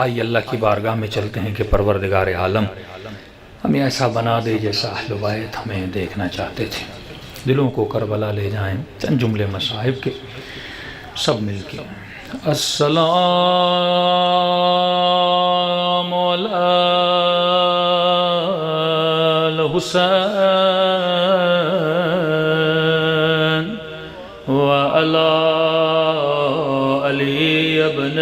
آئیے اللہ کی بارگاہ میں چلتے ہیں کہ پروردگار عالم ہمیں ایسا بنا دے جیسا اہل بیت ہمیں دیکھنا چاہتے تھے. دلوں کو کربلا لے جائیں چند جملے مصائب کے سب مل کے. السلام علی الحسین وعلی علی ابن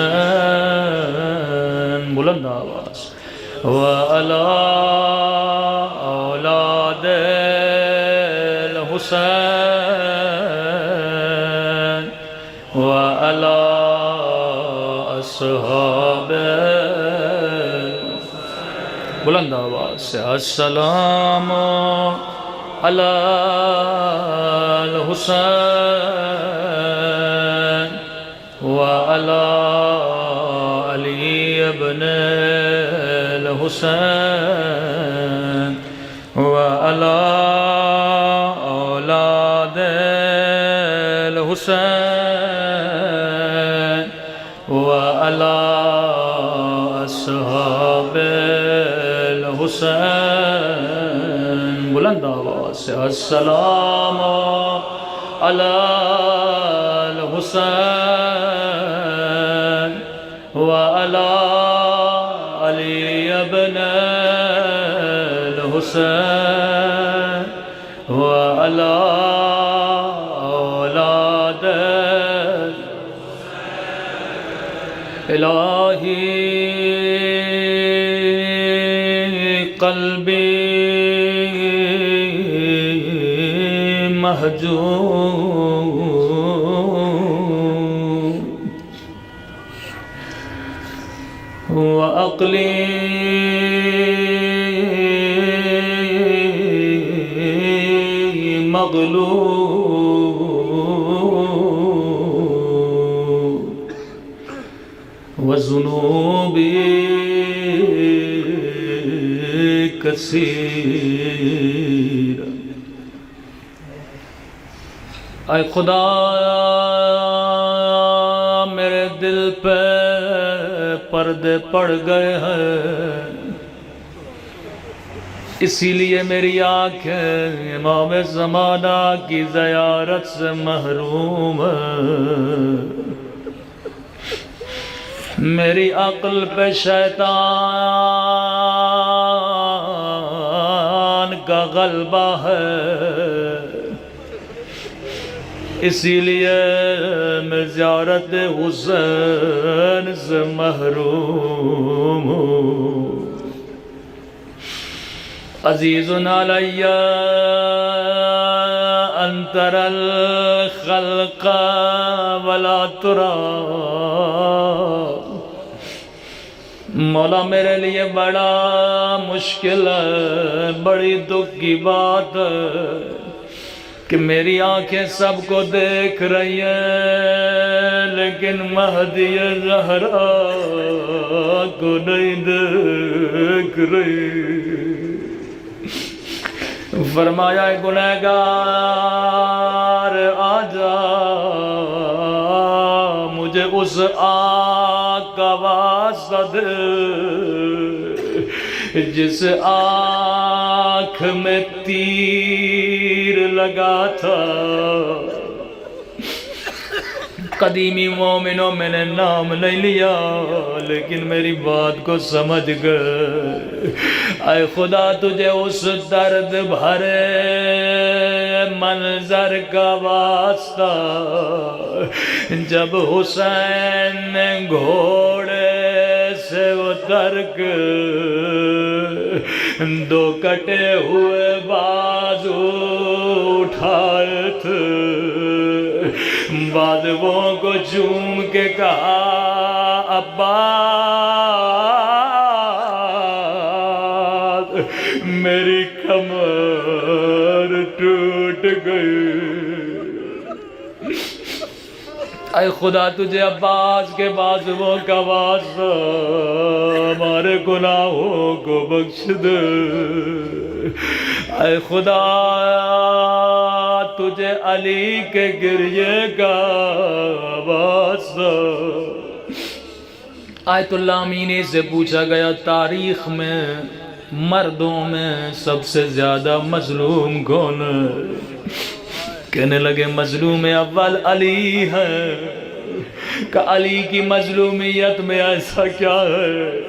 الحسین. بلند آواز. وعلی اولاد الحسین وعلی اصحاب. بلند آواز سے. السلام علی الحسین وعلی علی ابن الحسین وعلی اولاد الحسین وعلی اصحاب الحسین. بلند آواز سے. السلام علی الحسین وعلی علی ابن الحسین وعلی اولاد. الہی قلبی محجوب وعقلی مغلوب وذنوبی کثیر. اے خدا میرے دل پہ پردے پڑ گئے ہیں، اسی لیے میری آنکھیں امام زمانہ کی زیارت سے محروم ہے. میری عقل پہ شیطان کا غلبہ ہے، اسی لیے میں زیارت حسین سے محروم ہوں. عزیز علی ان تری الخلق ولا تری. مولا میرے لیے بڑا مشکل ہے، بڑی دکھ کی بات ہے کہ میری آنکھیں سب کو دیکھ رہی ہیں لیکن مہدی زہرا کو نہیں دیکھ رہی. فرمایا گنہگار آجا، مجھے اس آنکھ کا واسطہ دے جس آنکھ میں تیر لگا تھا. قدیمی مومنوں میں نے نام نہیں لیا لیکن میری بات کو سمجھ گئے. اے خدا تجھے اس درد بھرے منظر کا واسطہ جب حسین نے گھوڑے سے اتر کے دو کٹے ہوئے بازو اٹھائے تھے، بازوؤں کو چوم کے کہا عباس میری کمر ٹوٹ گئی. اے خدا تجھے عباس کے بازوؤں کا واسطہ ہمارے گناہوں کو بخش دے. اے خدا تجھے علی کے گریے کا واسطہ آیت اللہ امینی سے پوچھا گیا تاریخ میں مردوں میں سب سے زیادہ مظلوم کون ہے؟ کہنے لگے مظلوم اول علی ہے۔ کہ علی کی مظلومیت میں ایسا کیا ہے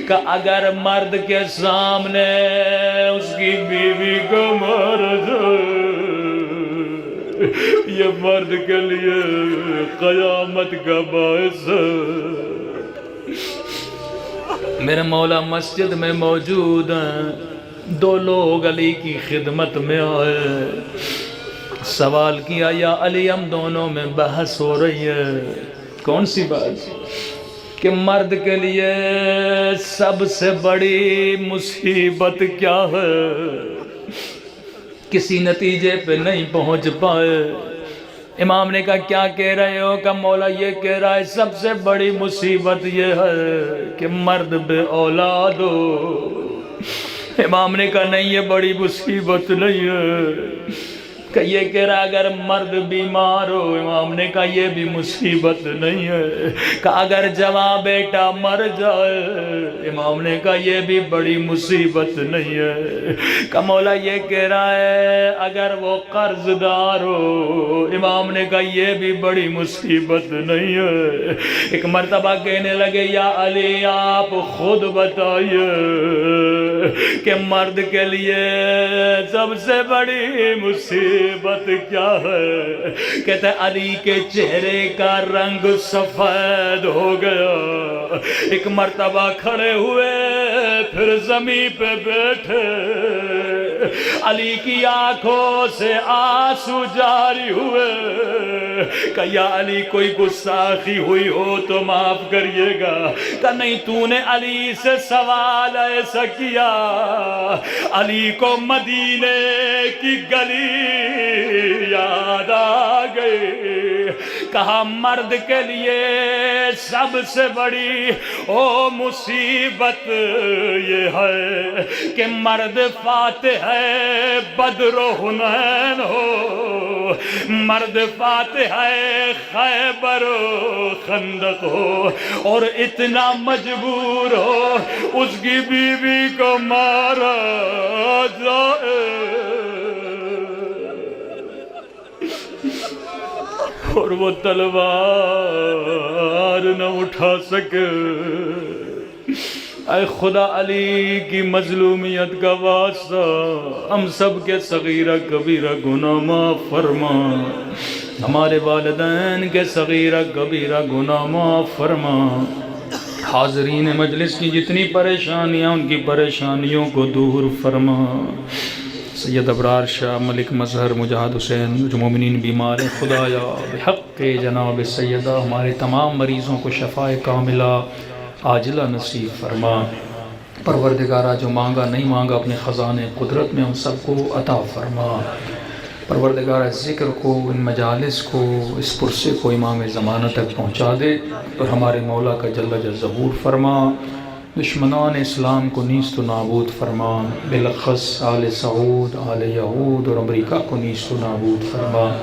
کہ اگر مرد کے سامنے اس کی بیوی کو مار جائے یہ مرد کے لیے قیامت کا باعث ہے۔ میرے مولا مسجد میں موجود ہیں، دو لوگ علی کی خدمت میں آئے، سوال کیا یا علی ہم دونوں میں بحث ہو رہی ہے، کون سی بات؟ کہ مرد کے لیے سب سے بڑی مصیبت کیا ہے؟ کسی نتیجے پہ نہیں پہنچ پائے۔ امام نے کہا کیا کہہ رہے ہو؟ کہ مولا یہ کہہ رہا ہے سب سے بڑی مصیبت یہ ہے کہ مرد بے اولاد ہو۔ امام نے کہا نہیں یہ بڑی مصیبت نہیں ہے۔ کہ یہ کہہ رہا اگر مرد بیمار ہو۔ امام نے کہا یہ بھی مصیبت نہیں ہے۔ کہ اگر جوان بیٹا مر جائے۔ امام نے کہا یہ بھی بڑی مصیبت نہیں ہے۔ کہ مولا یہ کہہ رہا ہے اگر وہ قرض دار ہو۔ امام نے کہا یہ بھی بڑی مصیبت نہیں ہے۔ ایک مرتبہ کہنے لگے یا علی آپ خود بتائیے کہ مرد کے لیے سب سے بڑی مصیبت کیا ہے؟ کہتے علی کے چہرے کا رنگ سفید ہو گیا۔ ایک مرتبہ کھڑے ہوئے پھر زمین پہ بیٹھے، علی کی آنکھوں سے آنسو جاری ہوئے۔ کہ یا علی کوئی گستاخی ہوئی ہو تو معاف کریے گا۔ کہ نہیں تو نے علی سے سوال ایسا کیا، علی کو مدینے کی گلی یاد آ گئی۔ کہا مرد کے لیے سب سے بڑی مصیبت یہ ہے کہ مرد فاتح ہے بدر و حنین ہو، مرد فاتح ہے خیبر و خندق ہو، اور اتنا مجبور ہو اس کی بیوی کو مارا جائے اور وہ تلوار نہ اٹھا سکے۔ اے خدا علی کی مظلومیت کا واسطہ ہم سب کے صغیرہ کبیرہ گناہ معاف فرما، ہمارے والدین کے صغیرہ کبیرہ گناہ معاف فرما۔ حاضرین مجلس کی جتنی پریشانیاں ان کی پریشانیوں کو دور فرما۔ سید ابرار شاہ ملک مظہر مجاہد حسین جو مومنین بیمار ہیں خدایا بحق جناب سیدہ ہمارے تمام مریضوں کو شفاء کاملہ عاجلہ نصیب فرما۔ پروردگارہ جو مانگا نہیں مانگا اپنے خزانے قدرت میں ہم سب کو عطا فرما۔ پروردگارہ ذکر کو ان مجالس کو اس پرسے کو امام زمانہ تک پہنچا دے اور ہمارے مولا کا جل ظہور فرما۔ دشمنان اسلام کو نیست و نابود فرما، بالخص آل سعود، آل یہود اور امریکہ کو نیست و نابود فرما،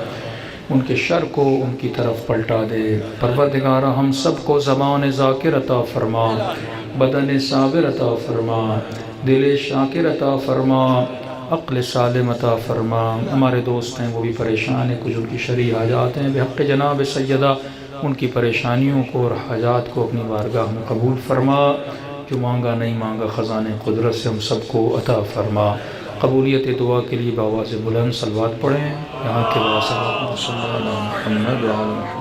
ان کے شر کو ان کی طرف پلٹا دے۔ پروردگارہ ہم سب کو زبان ذاکر عطا فرما، بدن صابر عطا فرما، دل شاکر عطا فرما، عقل سالم عطا فرما۔ ہمارے دوست ہیں وہ بھی پریشان ہیں، کچھ ان کی شرعی حاجات ہیں، بحق جناب سیدہ ان کی پریشانیوں کو اور حاجات کو اپنی بارگاہ میں قبول فرما۔ جو مانگا نہیں مانگا خزانے قدرت سے ہم سب کو عطا فرما۔ قبولیت دعا کے لیے بآواز بلند صلوات پڑھیں۔ یہاں کے واسطہ صلی اللہ علیہ وسلم محمد